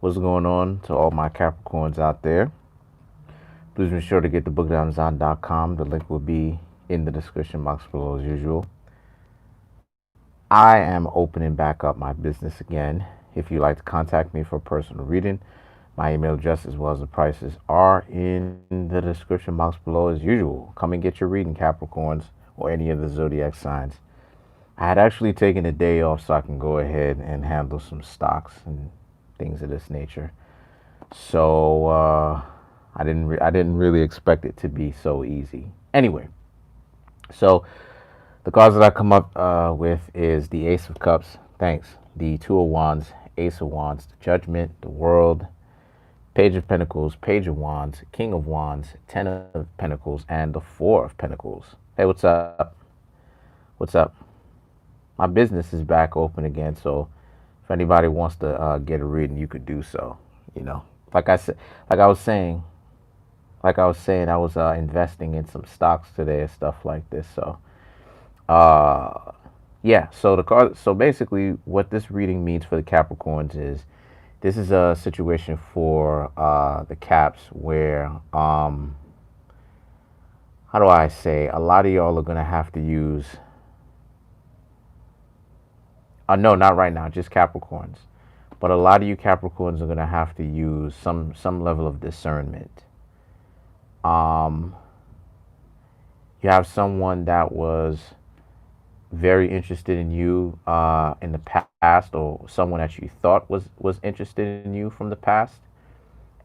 What's going on to all my Capricorns out there? Please be sure to get the book at Amazon.com. The link will be in the description box below as usual. I am opening back up my business again. If you'd like to contact me for a personal reading, my email address as well as the prices are in the description box below as usual. Come and get your reading, Capricorns, or any of the zodiac signs. I had actually taken a day off so I can go ahead and handle some stocks and things of this nature. So I didn't really expect it to be so easy. Anyway, so the cards that I come up with is the Ace of Cups. Thanks. The Two of Wands, Ace of Wands, the Judgment, the World, Page of Pentacles, Page of Wands, King of Wands, Ten of Pentacles, and the Four of Pentacles. Hey, what's up? What's up? My business is back open again, so if anybody wants to get a reading, you could do so. You know, like I said, like I was saying, I was investing in some stocks today and stuff like this. So, yeah. So the card. So basically, what this reading means for the Capricorns is this is a situation for the Caps where how do I say? A lot of y'all are gonna have to use. No, not right now, just Capricorns. But a lot of you Capricorns are gonna have to use some level of discernment. Um, you have someone that was very interested in you in the past, or someone that you thought was interested in you from the past,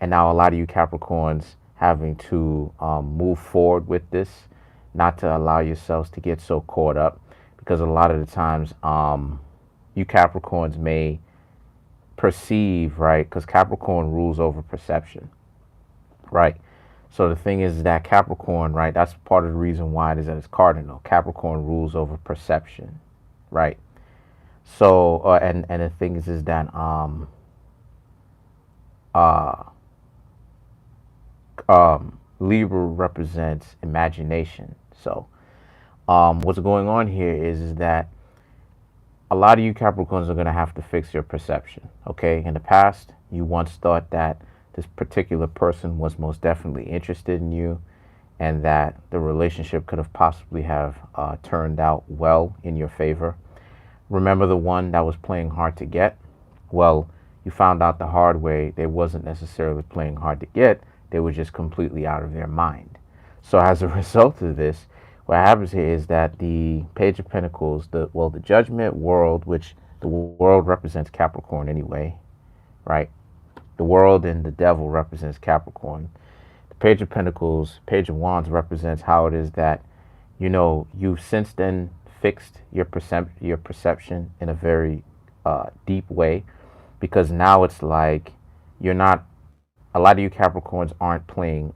and now a lot of you Capricorns having to move forward with this, not to allow yourselves to get so caught up, because a lot of the times you Capricorns may perceive, right? Because Capricorn rules over perception, right? So the thing is that Capricorn, right? That's part of the reason why it is that it's cardinal. Capricorn rules over perception, right? So and the thing is that uh, Libra represents imagination. So what's going on here is that a lot of you Capricorns are going to have to fix your perception. Okay, in the past, you once thought that this particular person was most definitely interested in you, and that the relationship could have possibly have turned out well in your favor. Remember the one that was playing hard to get? Well, you found out the hard way they wasn't necessarily playing hard to get. They were just completely out of their mind. So as a result of this, what happens here is that the Page of Pentacles, the Judgment, World, which the World represents Capricorn anyway, right? The World and the Devil represents Capricorn. The Page of Pentacles, Page of Wands represents how it is that, you know, you've since then fixed your perception in a very deep way, because now it's like you're not. A lot of you Capricorns aren't playing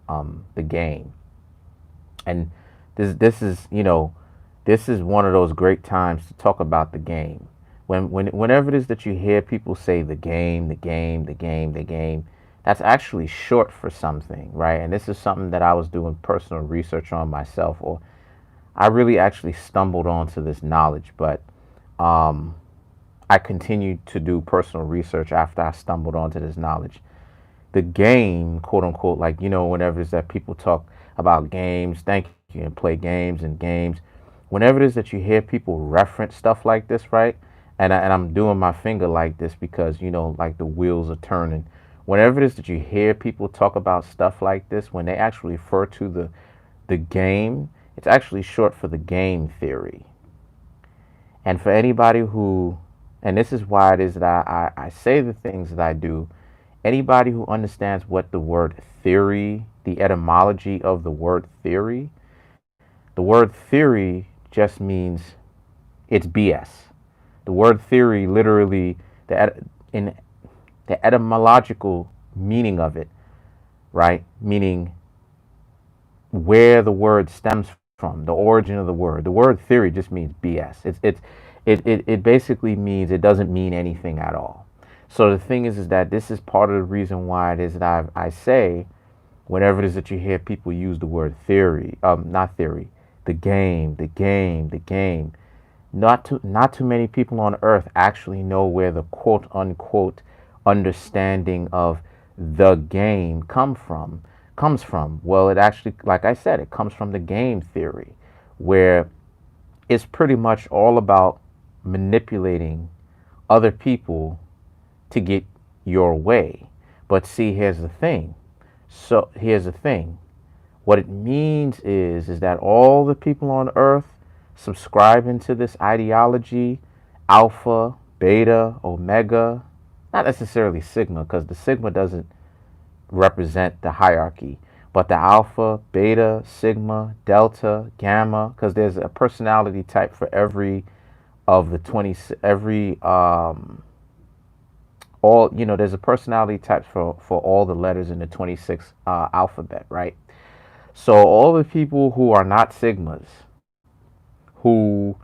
the game, and this is, you know, this is one of those great times to talk about the game. Whenever it is that you hear people say the game, the game, the game, the game, that's actually short for something, right? And this is something that I was doing personal research on myself, or I really actually stumbled onto this knowledge, but I continued to do personal research after I stumbled onto this knowledge. The game, quote unquote, like, you know, whenever it's that people talk about games, thank you, and play games and games, whenever it is that you hear people reference stuff like this, right? And I'm doing my finger like this because, you know, like the wheels are turning. Whenever it is that you hear people talk about stuff like this, when they actually refer to the game, it's actually short for the game theory. And for anybody who, and this is why it is that I say the things that I do, anybody who understands what the word theory, the etymology of the word theory just means it's BS. The word theory literally, in the etymological meaning of it, right? Meaning where the word stems from, the origin of the word. The word theory just means BS. It basically means it doesn't mean anything at all. So the thing is that this is part of the reason why it is that I say, whenever it is that you hear people use the word theory, not theory, the game, the game, the game, not too many people on earth actually know where the quote unquote understanding of the game comes from? Well, it actually, like I said, it comes from the game theory, where it's pretty much all about manipulating other people to get your way. But see, here's the thing. So here's the thing. What it means is that all the people on earth subscribing to this ideology, alpha, beta, omega, not necessarily sigma, because the sigma doesn't represent the hierarchy, but the alpha, beta, sigma, delta, gamma, because there's a personality type for every of the 20, every all, there's a personality type for all the letters in the 26 alphabet, right? So all the people who are not sigmas, who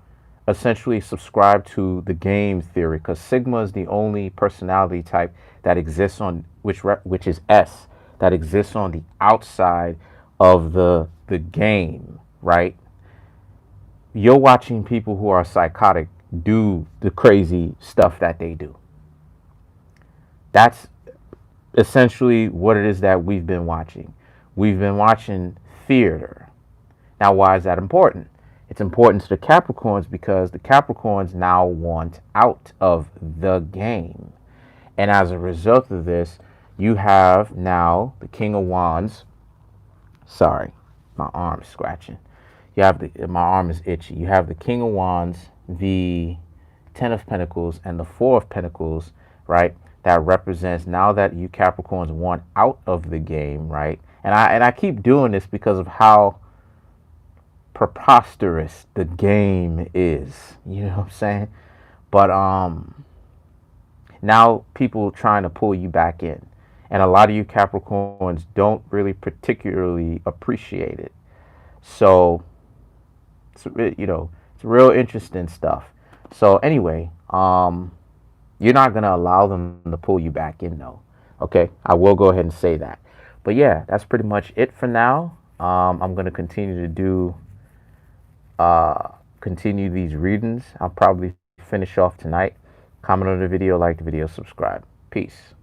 essentially subscribe to the game theory, because sigma is the only personality type that exists on which is S, that exists on the outside of the game, right? You're watching people who are psychotic do the crazy stuff that they do. That's essentially what it is that we've been watching. We've been watching theater. Now, why is that important? It's important to the Capricorns because the Capricorns now want out of the game. And as a result of this, you have now the King of Wands. Sorry, my arm's scratching. You have my arm is itchy. You have the King of Wands, the Ten of Pentacles, and the Four of Pentacles, right? That represents now that you Capricorns want out of the game, right? And I keep doing this because of how preposterous the game is. You know what I'm saying? But now people trying to pull you back in. And a lot of you Capricorns don't really particularly appreciate it. So it's it's real interesting stuff. So anyway, you're not gonna allow them to pull you back in though. Okay, I will go ahead and say that. But yeah, that's pretty much it for now. I'm gonna continue to do continue these readings. I'll probably finish off tonight. Comment on the video, like the video, subscribe. Peace.